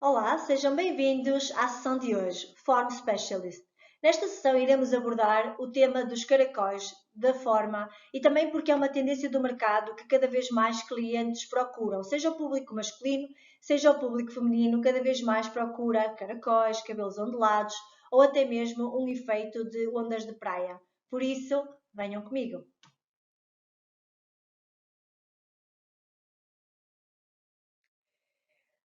Olá, sejam bem-vindos à sessão de hoje, Form Specialist. Nesta sessão iremos abordar o tema dos caracóis, da forma e também porque é uma tendência do mercado que cada vez mais clientes procuram, seja o público masculino, seja o público feminino, cada vez mais procura caracóis, cabelos ondulados ou até mesmo um efeito de ondas de praia. Por isso, venham comigo.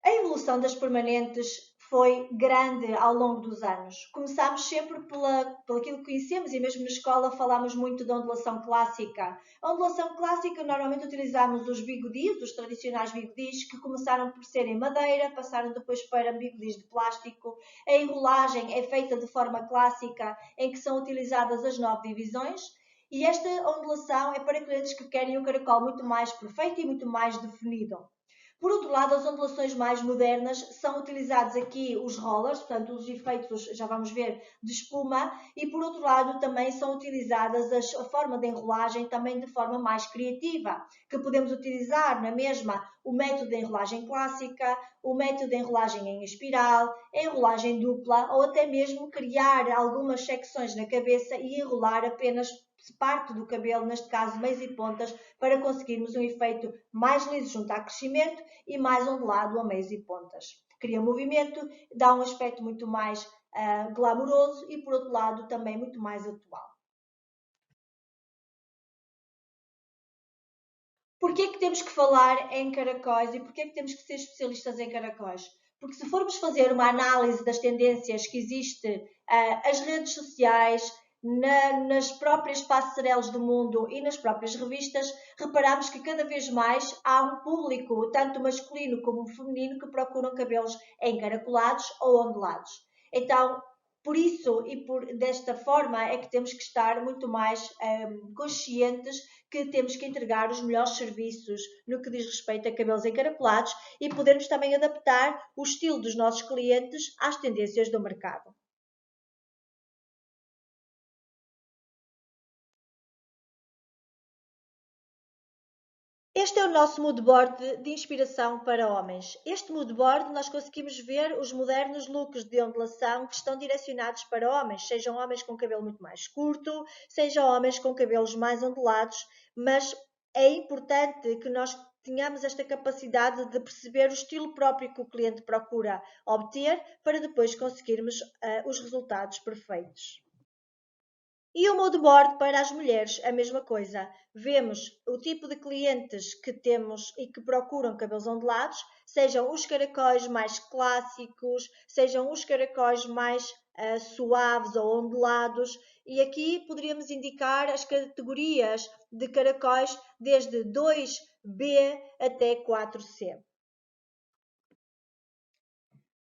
A evolução das permanentes foi grande ao longo dos anos. Começámos sempre por aquilo que conhecemos e mesmo na escola falámos muito da ondulação clássica. A ondulação clássica, normalmente utilizámos os bigodis, os tradicionais bigodis, que começaram por ser em madeira, passaram depois para bigodis de plástico. A enrolagem é feita de forma clássica, em que são utilizadas as 9 divisões. E esta ondulação é para clientes que querem um caracol muito mais perfeito e muito mais definido. Por outro lado, as ondulações mais modernas são utilizados aqui os rollers, portanto, os efeitos, já vamos ver, de espuma, e por outro lado também são utilizadas a forma de enrolagem também de forma mais criativa, que podemos utilizar na mesma o método de enrolagem clássica, o método de enrolagem em espiral, a enrolagem dupla, ou até mesmo criar algumas secções na cabeça e enrolar apenas parte do cabelo, neste caso meios e pontas, para conseguirmos um efeito mais liso junto ao crescimento e mais ondulado a meios e pontas. Cria movimento, dá um aspecto muito mais glamouroso e, por outro lado, também muito mais atual. Porquê que temos que falar em caracóis e porquê que temos que ser especialistas em caracóis? Porque se formos fazer uma análise das tendências que existem, as redes sociais, nas próprias passarelas do mundo e nas próprias revistas, reparamos que cada vez mais há um público, tanto masculino como feminino, que procuram cabelos encaracolados ou ondulados. Então, por isso e desta forma é que temos que estar muito mais conscientes que temos que entregar os melhores serviços no que diz respeito a cabelos encaracolados e podermos também adaptar o estilo dos nossos clientes às tendências do mercado. Este é o nosso moodboard de inspiração para homens. Este moodboard nós conseguimos ver os modernos looks de ondulação que estão direcionados para homens, sejam homens com cabelo muito mais curto, sejam homens com cabelos mais ondulados, mas é importante que nós tenhamos esta capacidade de perceber o estilo próprio que o cliente procura obter para depois conseguirmos os resultados perfeitos. E o moodboard para as mulheres, a mesma coisa. Vemos o tipo de clientes que temos e que procuram cabelos ondulados, sejam os caracóis mais clássicos, sejam os caracóis mais suaves ou ondulados. E aqui poderíamos indicar as categorias de caracóis desde 2B até 4C.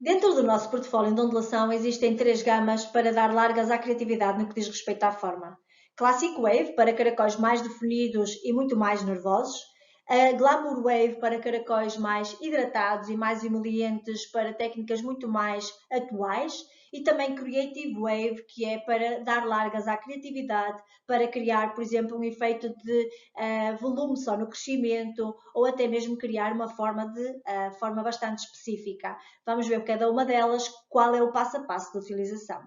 Dentro do nosso portfólio de ondulação existem 3 gamas para dar largas à criatividade no que diz respeito à forma. Classic Wave para caracóis mais definidos e muito mais nervosos. A Glamour Wave para caracóis mais hidratados e mais emolientes para técnicas muito mais atuais. E também Creative Wave, que é para dar largas à criatividade, para criar, por exemplo, um efeito de volume só no crescimento ou até mesmo criar uma forma bastante específica. Vamos ver cada uma delas qual é o passo a passo da utilização.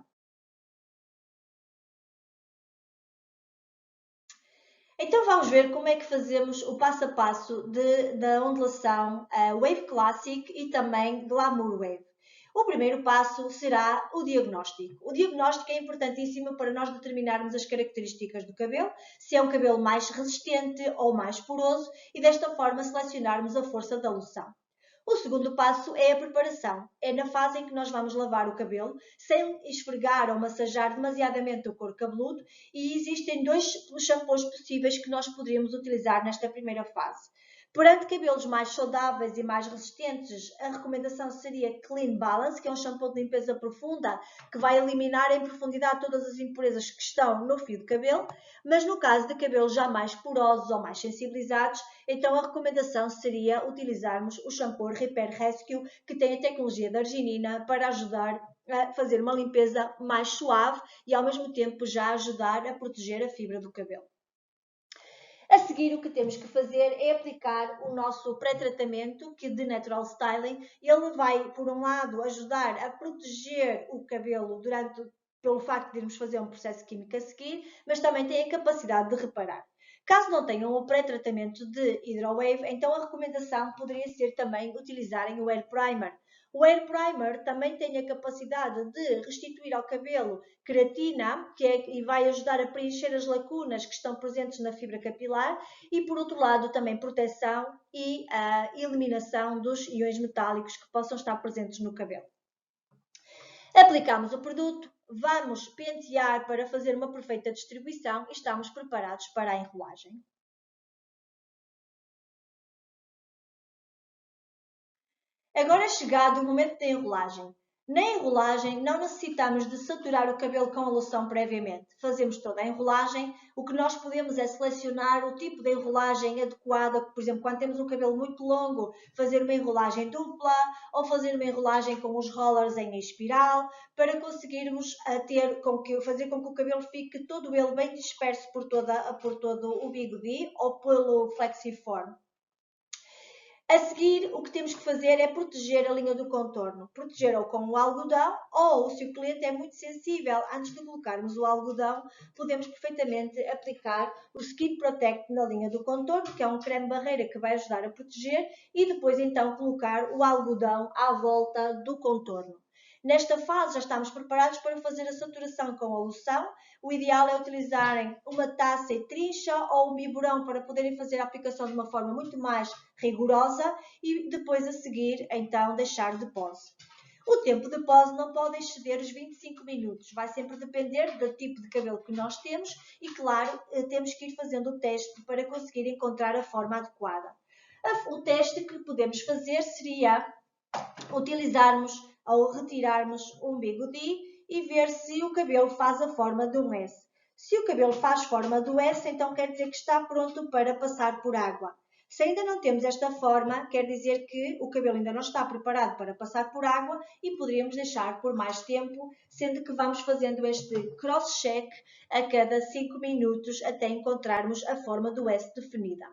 Então vamos ver como é que fazemos o passo a passo da ondulação Wave Classic e também Glamour Wave. O primeiro passo será o diagnóstico. O diagnóstico é importantíssimo para nós determinarmos as características do cabelo, se é um cabelo mais resistente ou mais poroso, e desta forma selecionarmos a força da loção. O segundo passo é a preparação. É na fase em que nós vamos lavar o cabelo, sem esfregar ou massajar demasiadamente o couro cabeludo, e existem 2 shampoos possíveis que nós poderíamos utilizar nesta primeira fase. Perante cabelos mais saudáveis e mais resistentes, a recomendação seria Clean Balance, que é um shampoo de limpeza profunda que vai eliminar em profundidade todas as impurezas que estão no fio de cabelo, mas no caso de cabelos já mais porosos ou mais sensibilizados, então a recomendação seria utilizarmos o shampoo Repair Rescue, que tem a tecnologia da arginina para ajudar a fazer uma limpeza mais suave e ao mesmo tempo já ajudar a proteger a fibra do cabelo. A seguir, o que temos que fazer é aplicar o nosso pré-tratamento, que de Natural Styling, ele vai, por um lado, ajudar a proteger o cabelo pelo facto de irmos fazer um processo químico a seguir, mas também tem a capacidade de reparar. Caso não tenham o pré-tratamento de Hydrowave, então a recomendação poderia ser também utilizarem o Hair Primer. O Hair Primer também tem a capacidade de restituir ao cabelo queratina, e vai ajudar a preencher as lacunas que estão presentes na fibra capilar, e por outro lado também proteção e a eliminação dos íons metálicos que possam estar presentes no cabelo. Aplicamos o produto, vamos pentear para fazer uma perfeita distribuição e estamos preparados para a enrolagem. Agora é chegado o momento da enrolagem. Na enrolagem, não necessitamos de saturar o cabelo com a loção previamente. Fazemos toda a enrolagem. O que nós podemos é selecionar o tipo de enrolagem adequada. Por exemplo, quando temos um cabelo muito longo, fazer uma enrolagem dupla ou fazer uma enrolagem com os rollers em espiral, para conseguirmos fazer com que o cabelo fique todo ele bem disperso por todo o bigode ou pelo flexiform. A seguir, o que temos que fazer é proteger a linha do contorno. Proteger-o com o algodão ou, se o cliente é muito sensível, antes de colocarmos o algodão, podemos perfeitamente aplicar o Skin Protect na linha do contorno, que é um creme barreira que vai ajudar a proteger, e depois então colocar o algodão à volta do contorno. Nesta fase já estamos preparados para fazer a saturação com a loção. O ideal é utilizarem uma taça e trincha ou um biberão para poderem fazer a aplicação de uma forma muito mais rigorosa e depois a seguir então deixar de pose. O tempo de pose não pode exceder os 25 minutos, vai sempre depender do tipo de cabelo que nós temos e, claro, temos que ir fazendo o teste para conseguir encontrar a forma adequada. O teste que podemos fazer seria utilizarmos ou retirarmos um bigode e ver se o cabelo faz a forma de um S. Se o cabelo faz forma do S, então quer dizer que está pronto para passar por água. Se ainda não temos esta forma, quer dizer que o cabelo ainda não está preparado para passar por água e poderíamos deixar por mais tempo, sendo que vamos fazendo este cross-check a cada 5 minutos até encontrarmos a forma do S definida.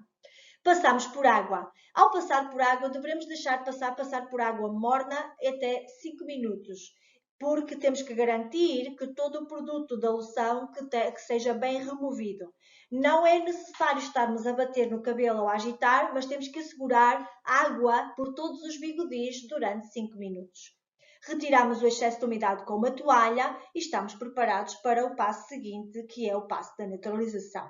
Passamos por água. Ao passar por água, devemos deixar passar por água morna até 5 minutos, porque temos que garantir que todo o produto da loção que seja bem removido. Não é necessário estarmos a bater no cabelo ou a agitar, mas temos que assegurar água por todos os bigodis durante 5 minutos. Retiramos o excesso de umidade com uma toalha e estamos preparados para o passo seguinte, que é o passo da neutralização.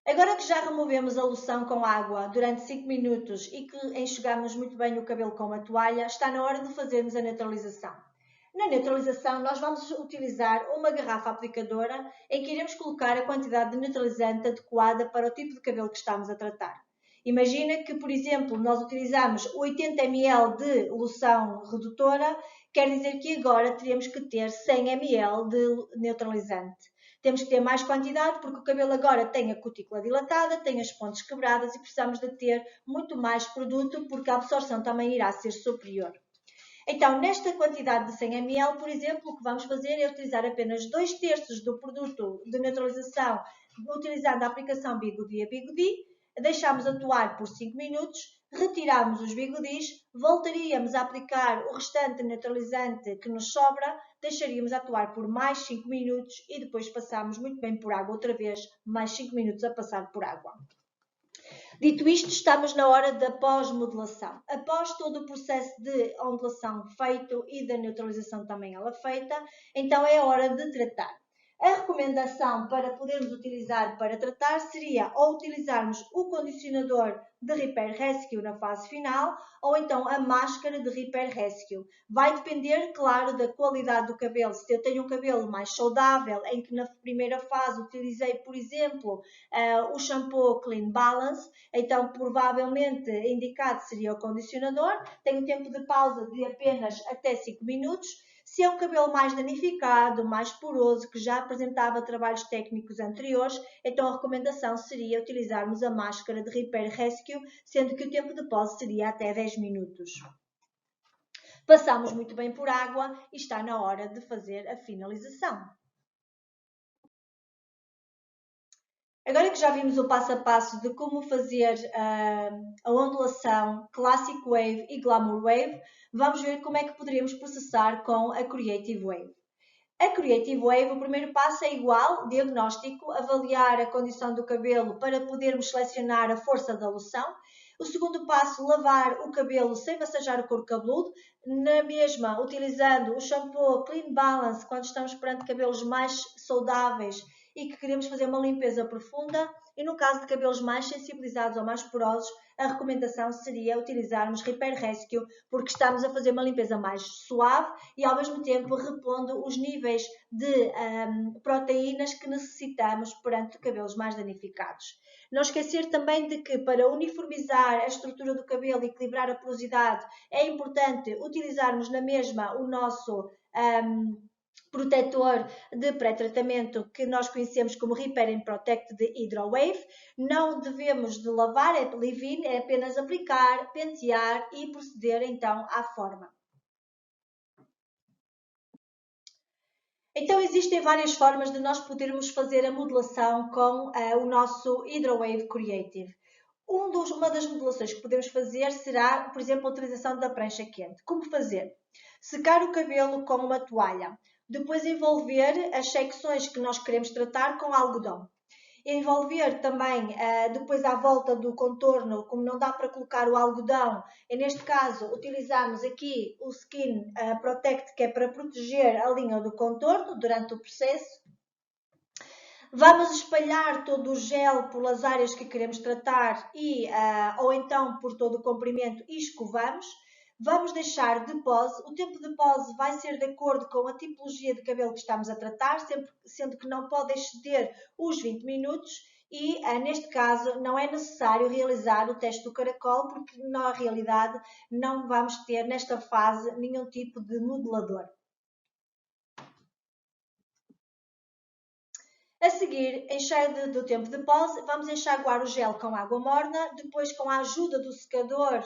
Agora que já removemos a loção com água durante 5 minutos e que enxugamos muito bem o cabelo com uma toalha, está na hora de fazermos a neutralização. Na neutralização, nós vamos utilizar uma garrafa aplicadora em que iremos colocar a quantidade de neutralizante adequada para o tipo de cabelo que estamos a tratar. Imagina que, por exemplo, nós utilizamos 80 ml de loção redutora, quer dizer que agora teríamos que ter 100 ml de neutralizante. Temos que ter mais quantidade porque o cabelo agora tem a cutícula dilatada, tem as pontes quebradas e precisamos de ter muito mais produto porque a absorção também irá ser superior. Então, nesta quantidade de 100 ml, por exemplo, o que vamos fazer é utilizar apenas 2/3 do produto de neutralização, utilizando a aplicação bigode a bigode, deixamos atuar por 5 minutos, retiramos os bigodis, voltaríamos a aplicar o restante neutralizante que nos sobra, deixaríamos atuar por mais 5 minutos e depois passamos muito bem por água outra vez, mais 5 minutos a passar por água. Dito isto, estamos na hora da pós-modelação. Após todo o processo de ondulação feito e da neutralização também ela feita, então é hora de tratar. A recomendação para podermos utilizar para tratar seria ou utilizarmos o condicionador de Repair Rescue na fase final ou então a máscara de Repair Rescue. Vai depender, claro, da qualidade do cabelo. Se eu tenho um cabelo mais saudável, em que na primeira fase utilizei, por exemplo, o shampoo Clean Balance, então provavelmente indicado seria o condicionador. Tem um tempo de pausa de apenas até 5 minutos. Se é um cabelo mais danificado, mais poroso, que já apresentava trabalhos técnicos anteriores, então a recomendação seria utilizarmos a máscara de Repair Rescue, sendo que o tempo de pose seria até 10 minutos. Passamos muito bem por água e está na hora de fazer a finalização. Agora que já vimos o passo a passo de como fazer a ondulação Classic Wave e Glamour Wave, vamos ver como é que poderíamos processar com a Creative Wave. A Creative Wave, o primeiro passo é igual, diagnóstico, avaliar a condição do cabelo para podermos selecionar a força da loção. O segundo passo, lavar o cabelo sem massajar o couro cabeludo, na mesma, utilizando o shampoo Clean Balance quando estamos perante cabelos mais saudáveis e que queremos fazer uma limpeza profunda. E no caso de cabelos mais sensibilizados ou mais porosos, a recomendação seria utilizarmos Repair Rescue, porque estamos a fazer uma limpeza mais suave e ao mesmo tempo repondo os níveis de proteínas que necessitamos perante cabelos mais danificados. Não esquecer também de que para uniformizar a estrutura do cabelo e equilibrar a porosidade é importante utilizarmos na mesma o nosso protetor de pré-tratamento que nós conhecemos como Repair and Protect de Hydro Wave. Não devemos de lavar, é leave-in, é apenas aplicar, pentear e proceder então à forma. Então existem várias formas de nós podermos fazer a modelação com o nosso Hydro Wave Creative. Uma das modelações que podemos fazer será, por exemplo, a utilização da prancha quente. Como fazer? Secar o cabelo com uma toalha. Depois envolver as secções que nós queremos tratar com algodão. Envolver também, depois à volta do contorno, como não dá para colocar o algodão, e neste caso utilizamos aqui o Skin Protect, que é para proteger a linha do contorno durante o processo. Vamos espalhar todo o gel pelas áreas que queremos tratar ou então por todo o comprimento e escovamos. Vamos deixar de pose. O tempo de pose vai ser de acordo com a tipologia de cabelo que estamos a tratar, sendo que não pode exceder os 20 minutos e, neste caso, não é necessário realizar o teste do caracol, porque na realidade não vamos ter nesta fase nenhum tipo de modelador. A seguir, encheio do tempo de pose, vamos enxaguar o gel com água morna, depois com a ajuda do secador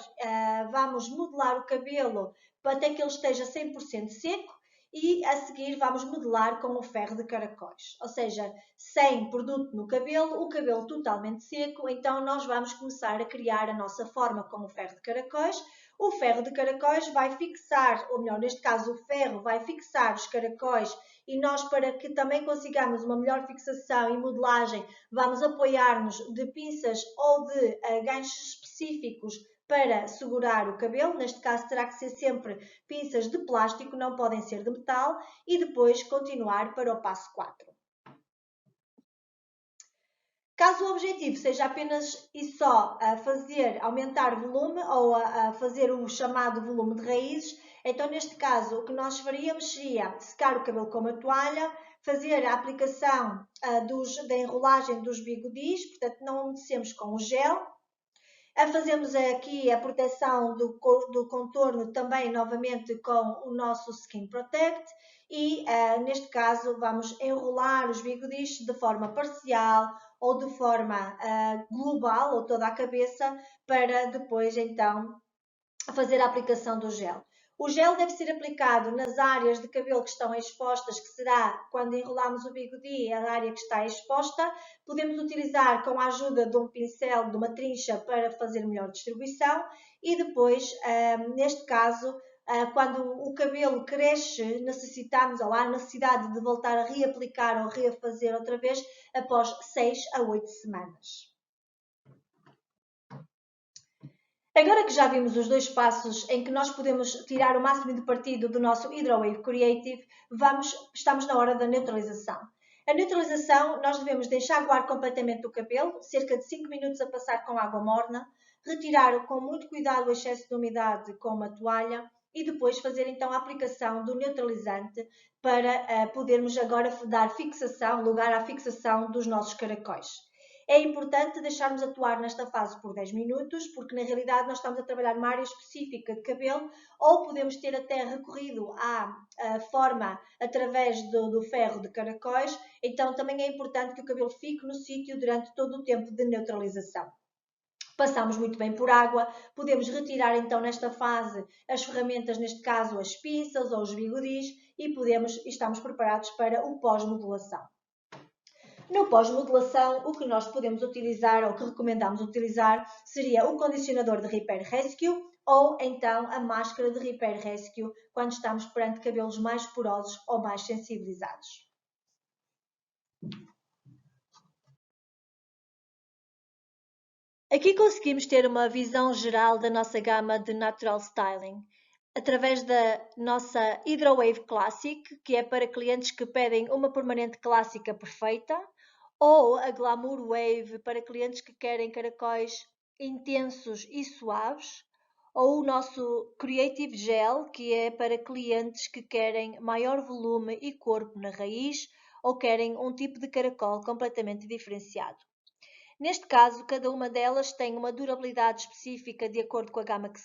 vamos modelar o cabelo até que ele esteja 100% seco e a seguir vamos modelar com o ferro de caracóis, ou seja, sem produto no cabelo, o cabelo totalmente seco, então nós vamos começar a criar a nossa forma com o ferro de caracóis. O ferro de caracóis vai fixar, ou melhor, neste caso o ferro vai fixar os caracóis e nós, para que também consigamos uma melhor fixação e modelagem, vamos apoiar-nos de pinças ou de ganchos específicos para segurar o cabelo. Neste caso terá que ser sempre pinças de plástico, não podem ser de metal, e depois continuar para o passo 4. Caso o objetivo seja apenas e só aumentar volume ou a fazer o chamado volume de raízes, então neste caso o que nós faríamos seria secar o cabelo com uma toalha, fazer a aplicação da enrolagem dos bigodis, portanto não umedecemos com o gel. Fazemos aqui a proteção do contorno também novamente com o nosso Skin Protect e neste caso vamos enrolar os bigodis de forma parcial ou de forma global ou toda a cabeça para depois então fazer a aplicação do gel. O gel deve ser aplicado nas áreas de cabelo que estão expostas, que será quando enrolamos o bigode, a área que está exposta. Podemos utilizar com a ajuda de um pincel, de uma trincha, para fazer melhor distribuição. E depois, neste caso, quando o cabelo cresce, necessitamos ou há necessidade de voltar a reaplicar ou refazer outra vez após 6 a 8 semanas. Agora que já vimos os dois passos em que nós podemos tirar o máximo de partido do nosso Hydro Wave Creative, estamos na hora da neutralização. A neutralização, nós devemos deixar enxaguar completamente o cabelo, cerca de 5 minutos a passar com água morna, retirar com muito cuidado o excesso de umidade com uma toalha e depois fazer então a aplicação do neutralizante para podermos agora dar lugar à fixação dos nossos caracóis. É importante deixarmos atuar nesta fase por 10 minutos, porque na realidade nós estamos a trabalhar numa área específica de cabelo, ou podemos ter até recorrido à forma através do ferro de caracóis, então também é importante que o cabelo fique no sítio durante todo o tempo de neutralização. Passamos muito bem por água, podemos retirar então nesta fase as ferramentas, neste caso as pinças ou os bigodis, e estamos preparados para o pós-modulação. No pós-modelação, o que nós podemos utilizar, ou que recomendamos utilizar, seria o condicionador de Repair Rescue ou então a máscara de Repair Rescue quando estamos perante cabelos mais porosos ou mais sensibilizados. Aqui conseguimos ter uma visão geral da nossa gama de Natural Styling, através da nossa Hydrowave Classic, que é para clientes que pedem uma permanente clássica perfeita, ou a Glamour Wave para clientes que querem caracóis intensos e suaves, ou o nosso Creative Gel, que é para clientes que querem maior volume e corpo na raiz, ou querem um tipo de caracol completamente diferenciado. Neste caso, cada uma delas tem uma durabilidade específica de acordo com a gama que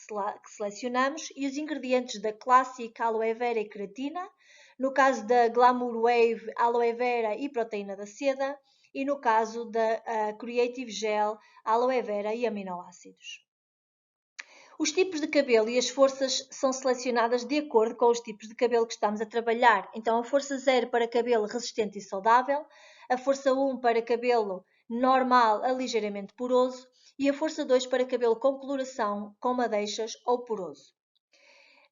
selecionamos e os ingredientes da Classic Aloe Vera e Creatina, no caso da Glamour Wave, Aloe Vera e Proteína da Seda, e no caso da Creative Gel, Aloe Vera e aminoácidos. Os tipos de cabelo e as forças são selecionadas de acordo com os tipos de cabelo que estamos a trabalhar. Então, a força 0 para cabelo resistente e saudável, a força 1 para cabelo normal a ligeiramente poroso e a força 2 para cabelo com coloração, com madeixas ou poroso.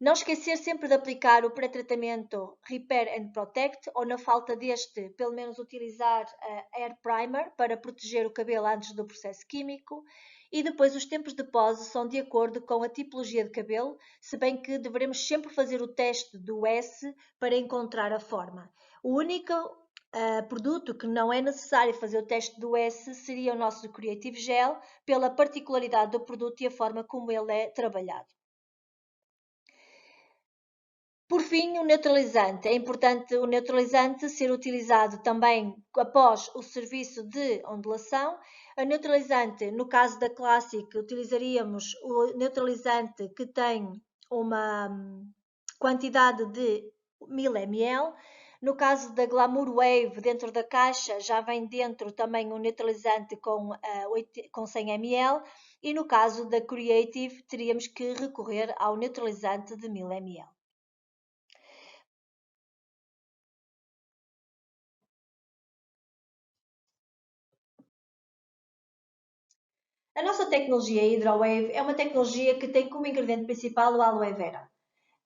Não esquecer sempre de aplicar o pré-tratamento Repair and Protect ou, na falta deste, pelo menos utilizar Hair Primer para proteger o cabelo antes do processo químico. E depois os tempos de pose são de acordo com a tipologia de cabelo, se bem que devemos sempre fazer o teste do S para encontrar a forma. O único produto que não é necessário fazer o teste do S seria o nosso Creative Gel, pela particularidade do produto e a forma como ele é trabalhado. Por fim, o neutralizante. É importante o neutralizante ser utilizado também após o serviço de ondulação. A neutralizante, no caso da Classic, utilizaríamos o neutralizante que tem uma quantidade de 1000 ml. No caso da Glamour Wave, dentro da caixa, já vem dentro também um neutralizante com 100 ml. E no caso da Creative, teríamos que recorrer ao neutralizante de 1000 ml. A nossa tecnologia Hydrowave é uma tecnologia que tem como ingrediente principal o aloe vera.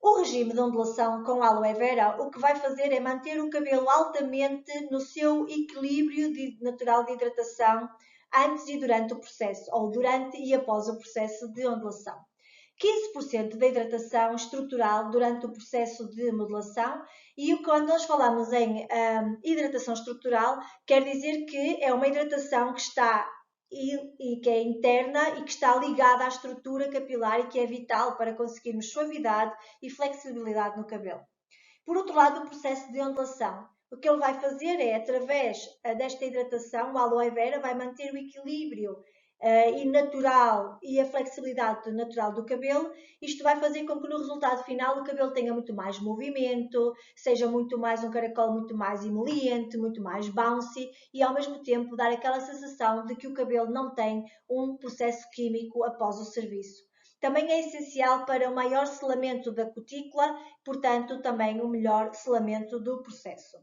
O regime de ondulação com aloe vera o que vai fazer é manter o cabelo altamente no seu equilíbrio natural de hidratação antes e durante o processo, ou durante e após o processo de ondulação. 15% da hidratação estrutural durante o processo de modulação e quando nós falamos em hidratação estrutural, quer dizer que é uma hidratação que está e que é interna e que está ligada à estrutura capilar e que é vital para conseguirmos suavidade e flexibilidade no cabelo. Por outro lado, o processo de ondulação. O que ele vai fazer é, através desta hidratação, o aloe vera vai manter o equilíbrio e natural e a flexibilidade natural do cabelo. Isto vai fazer com que no resultado final o cabelo tenha muito mais movimento, seja muito mais um caracol muito mais emoliente, muito mais bouncy e ao mesmo tempo dar aquela sensação de que o cabelo não tem um processo químico após o serviço. Também é essencial para o maior selamento da cutícula, portanto também o melhor selamento do processo.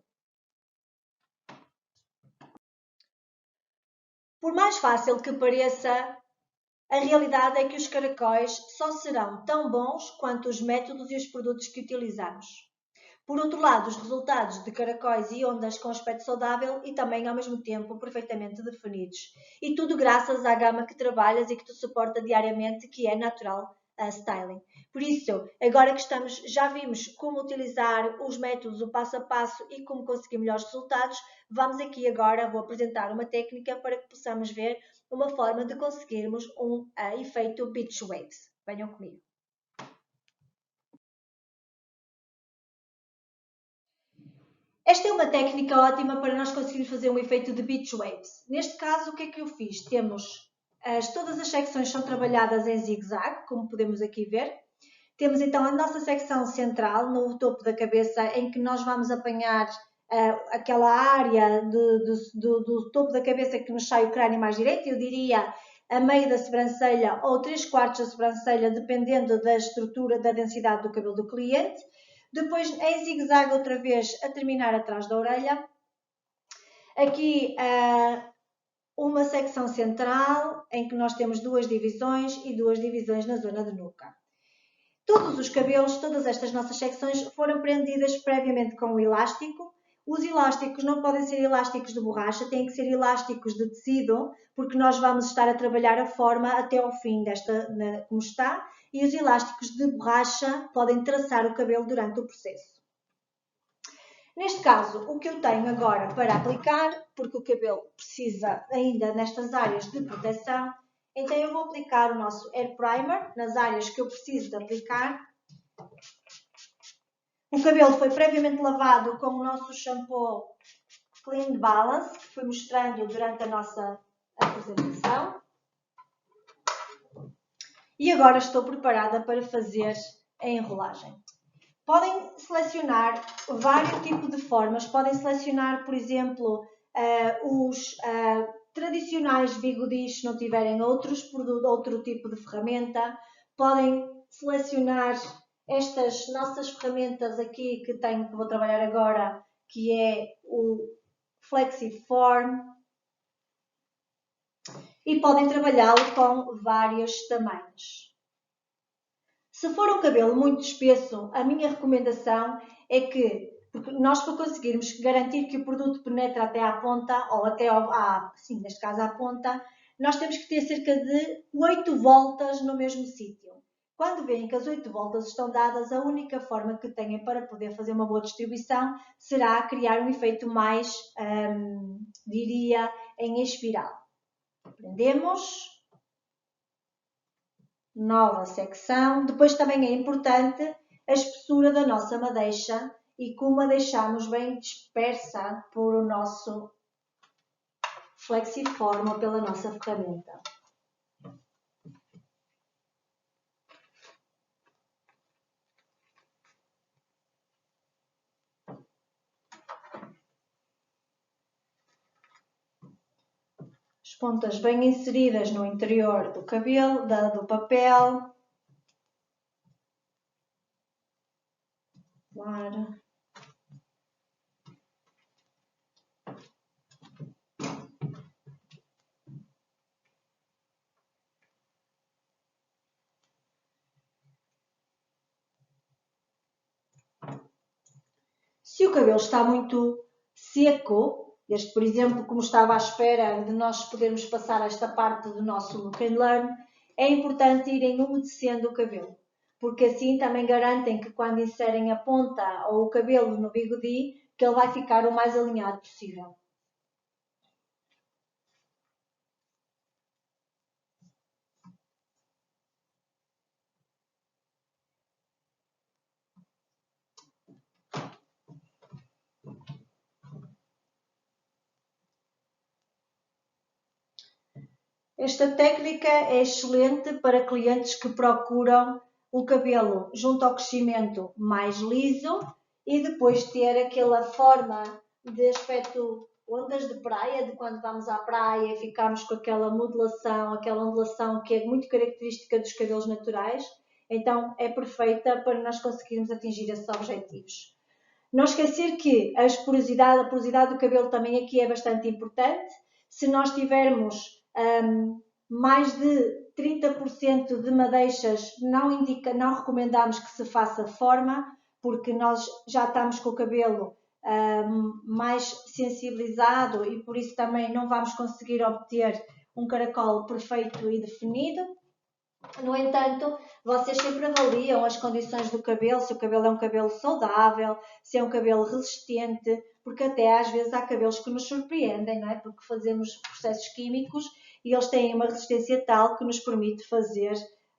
Por mais fácil que pareça, a realidade é que os caracóis só serão tão bons quanto os métodos e os produtos que utilizamos. Por outro lado, os resultados de caracóis e ondas com aspecto saudável e também ao mesmo tempo perfeitamente definidos. E tudo graças à gama que trabalhas e que te suporta diariamente, que é Natural Styling. Por isso, agora que já vimos como utilizar os métodos, o passo a passo e como conseguir melhores resultados, vamos aqui agora, vou apresentar uma técnica para que possamos ver uma forma de conseguirmos um efeito Beach Waves. Venham comigo. Esta é uma técnica ótima para nós conseguirmos fazer um efeito de Beach Waves. Neste caso, o que é que eu fiz? Todas as secções são trabalhadas em zigue-zague, como podemos aqui ver. Temos então a nossa secção central, no topo da cabeça, em que nós vamos apanhar aquela área do topo da cabeça que nos sai o crânio mais direito, eu diria a meio da sobrancelha ou 3/4 da sobrancelha, dependendo da estrutura, da densidade do cabelo do cliente. Depois, em zigue-zague, outra vez, a terminar atrás da orelha. Aqui uma secção central em que nós temos duas divisões e duas divisões na zona de nuca. Todos os cabelos, todas estas nossas secções foram prendidas previamente com o elástico. Os elásticos não podem ser elásticos de borracha, têm que ser elásticos de tecido, porque nós vamos estar a trabalhar a forma até ao fim como está, e os elásticos de borracha podem traçar o cabelo durante o processo. Neste caso, o que eu tenho agora para aplicar, porque o cabelo precisa ainda nestas áreas de proteção, então eu vou aplicar o nosso Hair Primer nas áreas que eu preciso de aplicar. O cabelo foi previamente lavado com o nosso shampoo Clean Balance, que fui mostrando durante a nossa apresentação. E agora estou preparada para fazer a enrolagem. Podem selecionar vários tipos de formas. Podem selecionar, por exemplo, os tradicionais bigodis, se não tiverem outro tipo de ferramenta. Podem selecionar estas nossas ferramentas aqui que vou trabalhar agora, que é o Flexiform. E podem trabalhá-lo com vários tamanhos. Se for um cabelo muito espesso, a minha recomendação é que, porque nós para conseguirmos garantir que o produto penetra até à ponta, ou até neste caso à ponta, nós temos que ter cerca de 8 voltas no mesmo sítio. Quando veem que as 8 voltas estão dadas, a única forma que têm para poder fazer uma boa distribuição será criar um efeito mais, diria, em espiral. Prendemos. Nova secção. Depois também é importante a espessura da nossa madeixa e como a deixamos bem dispersa por o nosso Flexiform ou pela nossa ferramenta. As pontas bem inseridas no interior do cabelo, do papel. Claro. Se o cabelo está muito seco, este, por exemplo, como estava à espera de nós podermos passar esta parte do nosso Look and Learn, é importante irem umedecendo o cabelo, porque assim também garantem que quando inserem a ponta ou o cabelo no bigodi, que ele vai ficar o mais alinhado possível. Esta técnica é excelente para clientes que procuram o cabelo junto ao crescimento mais liso e depois ter aquela forma de aspecto ondas de praia, de quando vamos à praia e ficamos com aquela modulação, aquela ondulação que é muito característica dos cabelos naturais. Então é perfeita para nós conseguirmos atingir esses objetivos. Não esquecer que a porosidade do cabelo também aqui é bastante importante. Se nós tivermos mais de 30% de madeixas, não recomendamos que se faça forma, porque nós já estamos com o cabelo mais sensibilizado e por isso também não vamos conseguir obter um caracol perfeito e definido. No entanto, vocês sempre avaliam as condições do cabelo, se o cabelo é um cabelo saudável, se é um cabelo resistente, porque até às vezes há cabelos que nos surpreendem, não é? Porque fazemos processos químicos e eles têm uma resistência tal que nos permite fazer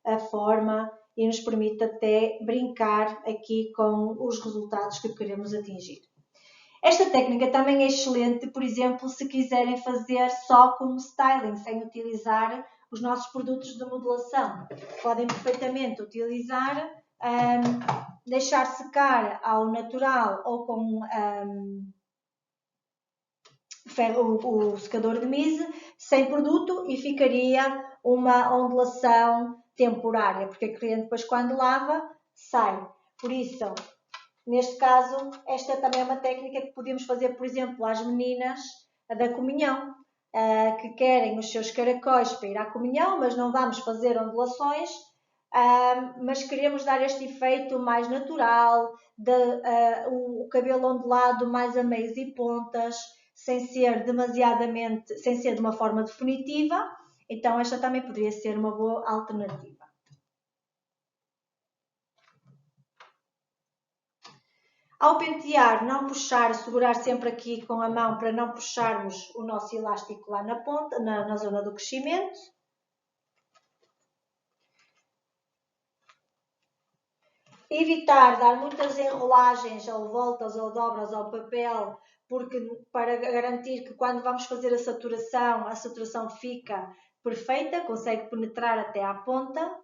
a forma e nos permite até brincar aqui com os resultados que queremos atingir. Esta técnica também é excelente, por exemplo, se quiserem fazer só como styling, sem utilizar os nossos produtos de modulação. Podem perfeitamente utilizar, deixar secar ao natural ou com o secador de mise, sem produto e ficaria uma ondulação temporária, porque a cliente depois quando lava, sai. Por isso, neste caso, esta também é uma técnica que podemos fazer, por exemplo, às meninas, da comunhão, que querem os seus caracóis para ir à comunhão, mas não vamos fazer ondulações, mas queremos dar este efeito mais natural, o cabelo ondulado mais a meios e pontas, sem ser sem ser de uma forma definitiva. Então esta também poderia ser uma boa alternativa. Ao pentear, não puxar, segurar sempre aqui com a mão para não puxarmos o nosso elástico lá na ponta, na zona do crescimento. Evitar dar muitas enrolagens ou voltas ou dobras ao papel, porque para garantir que quando vamos fazer a saturação fica perfeita, consegue penetrar até à ponta.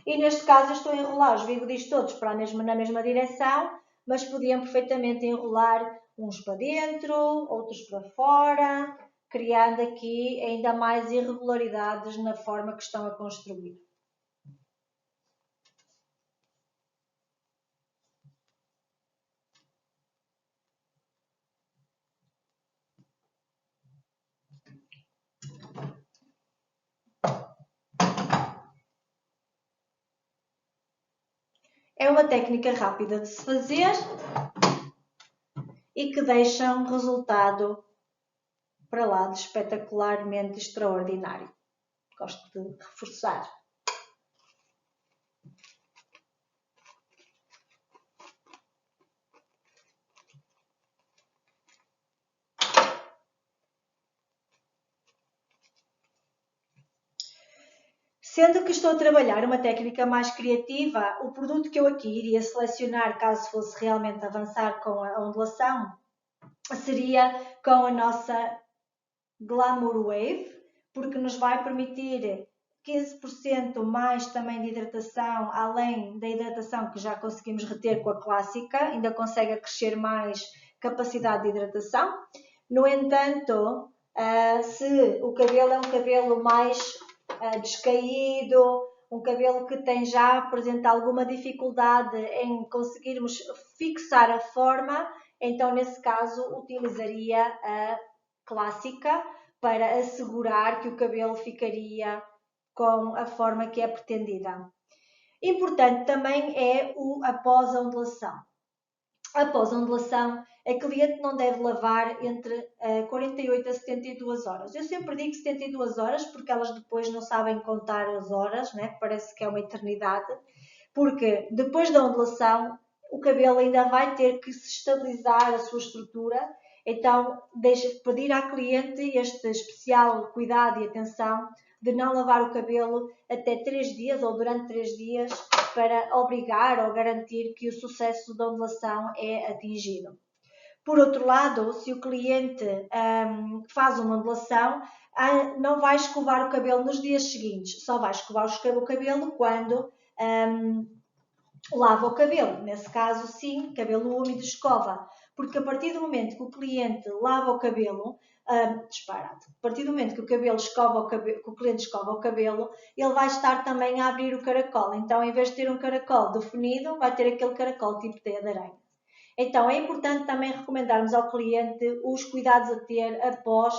E neste caso eu estou a enrolar os bigodis todos na mesma direção, mas podiam perfeitamente enrolar uns para dentro, outros para fora, criando aqui ainda mais irregularidades na forma que estão a construir. É uma técnica rápida de se fazer e que deixa um resultado para lá de espetacularmente extraordinário. Gosto de reforçar. Sendo que estou a trabalhar uma técnica mais criativa, o produto que eu aqui iria selecionar, caso fosse realmente avançar com a ondulação, seria com a nossa Glamour Wave, porque nos vai permitir 15% mais também de hidratação, além da hidratação que já conseguimos reter com a clássica, ainda consegue acrescer mais capacidade de hidratação. No entanto, se o cabelo é um cabelo mais descaído, um cabelo que tem já apresenta alguma dificuldade em conseguirmos fixar a forma, então nesse caso utilizaria a clássica para assegurar que o cabelo ficaria com a forma que é pretendida. Importante também é a pós-ondulação. A pós-ondulação, a cliente não deve lavar entre 48 a 72 horas. Eu sempre digo 72 horas porque elas depois não sabem contar as horas, né? Parece que é uma eternidade, porque depois da ondulação o cabelo ainda vai ter que se estabilizar a sua estrutura, então deixa de pedir à cliente este especial cuidado e atenção de não lavar o cabelo até 3 dias ou durante 3 dias para obrigar ou garantir que o sucesso da ondulação é atingido. Por outro lado, se o cliente faz uma ondulação, não vai escovar o cabelo nos dias seguintes, só vai escovar o cabelo quando lava o cabelo. Nesse caso, sim, cabelo úmido escova, porque a partir do momento que o cliente lava o cabelo, disparado. A partir do momento que o cliente escova o cabelo, ele vai estar também a abrir o caracol. Então, em vez de ter um caracol definido, vai ter aquele caracol tipo teia de aranha. Então, é importante também recomendarmos ao cliente os cuidados a ter após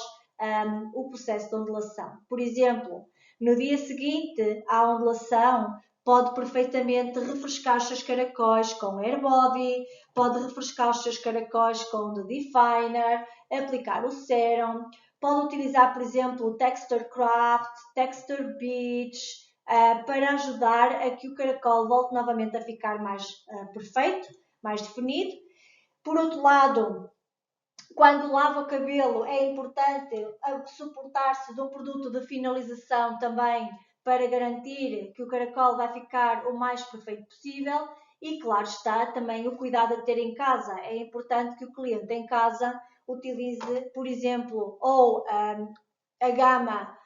o processo de ondulação. Por exemplo, no dia seguinte à ondulação, pode perfeitamente refrescar os seus caracóis com Air Body, pode refrescar os seus caracóis com The Definer, aplicar o sérum, pode utilizar, por exemplo, o Texture Craft, Texture Beach, para ajudar a que o caracol volte novamente a ficar mais perfeito, mais definido. Por outro lado, quando lava o cabelo, é importante suportar-se de um produto de finalização também para garantir que o caracol vai ficar o mais perfeito possível. E, claro está, também o cuidado a ter em casa. É importante que o cliente em casa utilize, por exemplo, ou a gama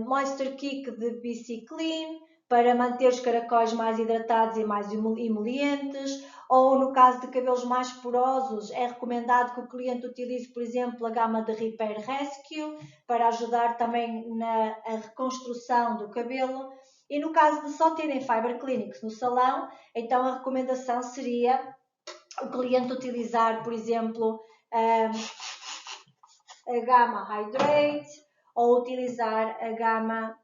Moisture Kick de BC Clean, para manter os caracóis mais hidratados e mais emolientes, ou no caso de cabelos mais porosos, é recomendado que o cliente utilize, por exemplo, a gama de Repair Rescue para ajudar também na reconstrução do cabelo. E no caso de só terem Fiber Clinics no salão, então a recomendação seria o cliente utilizar, por exemplo, a gama Hydrate ou utilizar a gama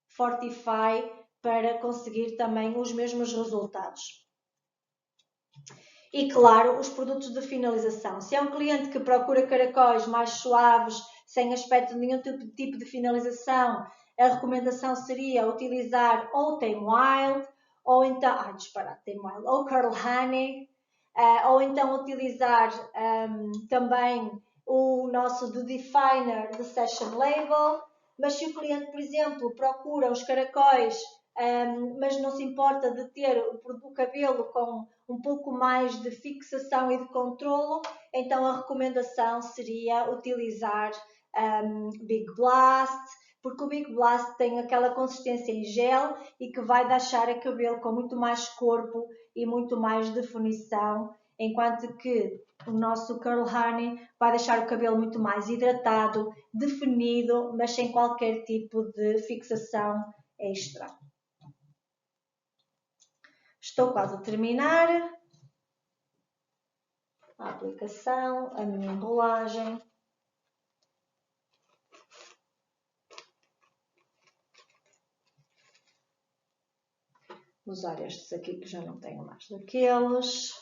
Fortify para conseguir também os mesmos resultados. E claro, os produtos de finalização. Se é um cliente que procura caracóis mais suaves, sem aspecto de nenhum tipo de finalização, a recomendação seria utilizar ou Tame Wild, ou então, Tame Wild, ou Curl Honey, ou então utilizar também o nosso The Definer de Session Label. Mas se o cliente, por exemplo, procura os caracóis, mas não se importa de ter o cabelo com um pouco mais de fixação e de controlo, então a recomendação seria utilizar Big Blast, porque o Big Blast tem aquela consistência em gel e que vai deixar o cabelo com muito mais corpo e muito mais definição, enquanto que o nosso Curl Honey vai deixar o cabelo muito mais hidratado, definido, mas sem qualquer tipo de fixação extra. Estou quase a terminar a aplicação, a minha enrolagem. Usar estes aqui que já não tenho mais daqueles.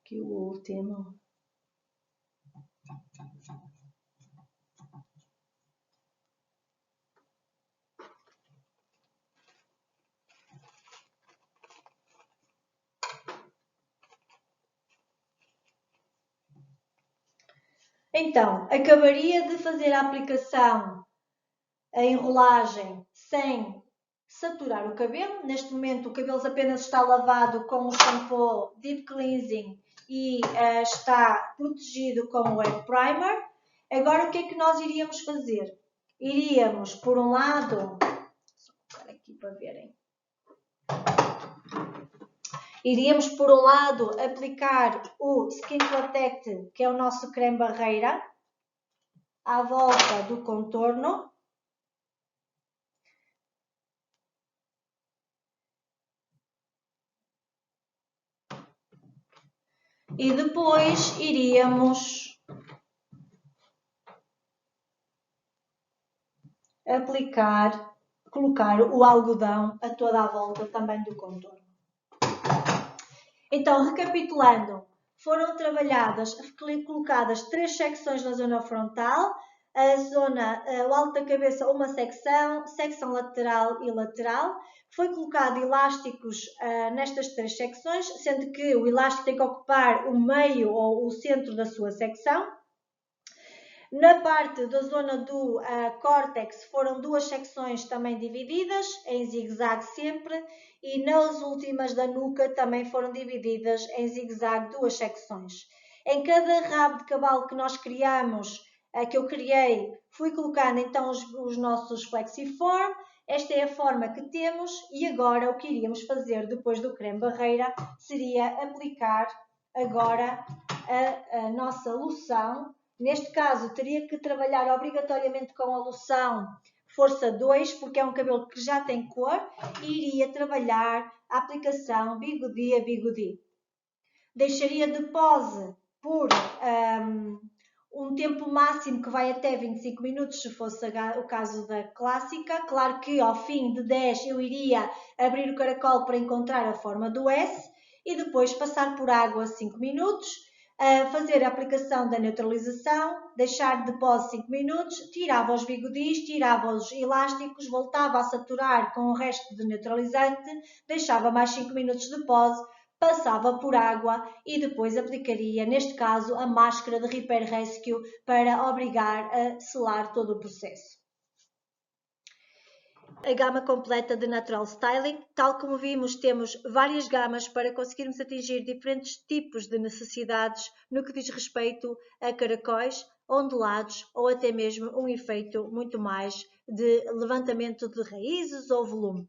Aqui o último. Então, acabaria de fazer a aplicação, a enrolagem, sem saturar o cabelo. Neste momento o cabelo apenas está lavado com o shampoo Deep Cleansing e está protegido com o Hair Primer. Agora o que é que nós iríamos fazer? Iríamos, por um lado, só colocar aqui para verem. Iríamos, por um lado, aplicar o Skin Protect, que é o nosso creme barreira, à volta do contorno. E depois iríamos colocar o algodão a toda a volta também do contorno. Então, recapitulando, foram colocadas 3 secções na zona frontal, o alto da cabeça uma secção lateral e lateral. Foi colocado elásticos nestas 3 secções, sendo que o elástico tem que ocupar o meio ou o centro da sua secção. Na parte da zona do córtex foram 2 secções também divididas, em zigue-zague sempre, e nas últimas da nuca também foram divididas em zigue-zague 2 secções. Em cada rabo de cavalo que nós criamos, que eu criei, fui colocando então os nossos flexiform. Esta é a forma que temos e agora o que iríamos fazer depois do creme barreira seria aplicar agora a nossa loção. Neste caso, teria que trabalhar obrigatoriamente com a loção força 2, porque é um cabelo que já tem cor, e iria trabalhar a aplicação bigodi a bigodi. Deixaria de pose por um tempo máximo que vai até 25 minutos, se fosse o caso da clássica. Claro que ao fim de 10 eu iria abrir o caracol para encontrar a forma do S e depois passar por água 5 minutos. Fazer a aplicação da neutralização, deixar de pose 5 minutos, tirava os bigodis, tirava os elásticos, voltava a saturar com o resto de neutralizante, deixava mais 5 minutos de pose, passava por água e depois aplicaria, neste caso, a máscara de Repair Rescue para obrigar a selar todo o processo. a gama completa de Natural Styling. Tal como vimos, temos várias gamas para conseguirmos atingir diferentes tipos de necessidades no que diz respeito a caracóis, ondulados ou até mesmo um efeito muito mais de levantamento de raízes ou volume.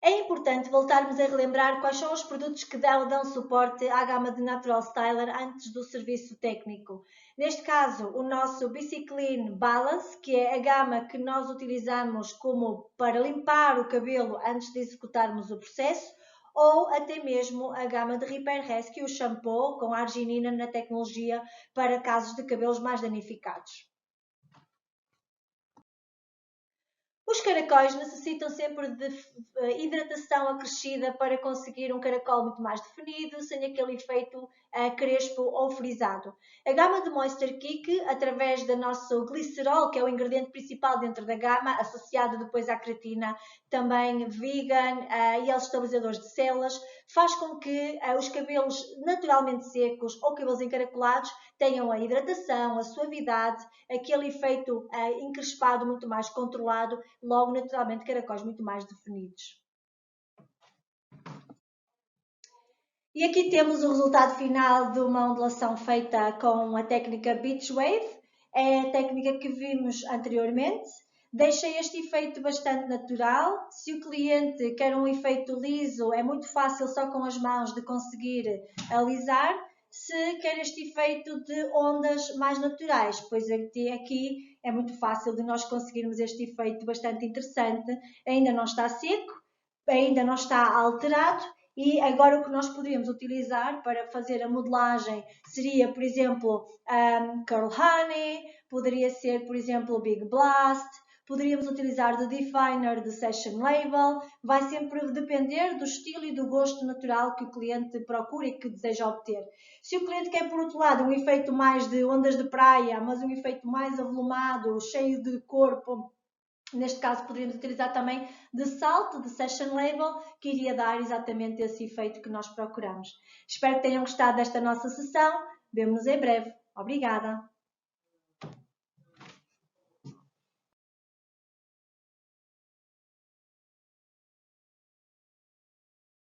É importante voltarmos a relembrar quais são os produtos que dão suporte à gama de Natural Styler antes do serviço técnico. Neste caso, o nosso BC Clean Balance, que é a gama que nós utilizamos como para limpar o cabelo antes de executarmos o processo, ou até mesmo a gama de Repair Rescue, o shampoo com arginina na tecnologia para casos de cabelos mais danificados. Os caracóis necessitam sempre de hidratação acrescida para conseguir um caracol muito mais definido, sem aquele efeito crespo ou frisado. A gama de Moisture Kick, através do nosso glicerol, que é o ingrediente principal dentro da gama, associado depois à creatina, também vegan e aos estabilizadores de células, faz com que os cabelos naturalmente secos ou cabelos encaracolados tenham a hidratação, a suavidade, aquele efeito encrespado muito mais controlado, logo naturalmente caracóis muito mais definidos. E aqui temos o resultado final de uma ondulação feita com a técnica Beach Wave, é a técnica que vimos anteriormente. Deixei este efeito bastante natural. Se o cliente quer um efeito liso, é muito fácil só com as mãos de conseguir alisar. Se quer este efeito de ondas mais naturais, pois aqui é muito fácil de nós conseguirmos este efeito bastante interessante. Ainda não está seco, ainda não está alterado e agora o que nós poderíamos utilizar para fazer a modelagem seria, por exemplo, Curl Honey, poderia ser, por exemplo, Big Blast, poderíamos utilizar The Definer de Session Label, vai sempre depender do estilo e do gosto natural que o cliente procura e que deseja obter. Se o cliente quer, por outro lado, um efeito mais de ondas de praia, mas um efeito mais avolumado, cheio de corpo, neste caso poderíamos utilizar também de salto, de Session Label, que iria dar exatamente esse efeito que nós procuramos. Espero que tenham gostado desta nossa sessão. Vemo-nos em breve. Obrigada!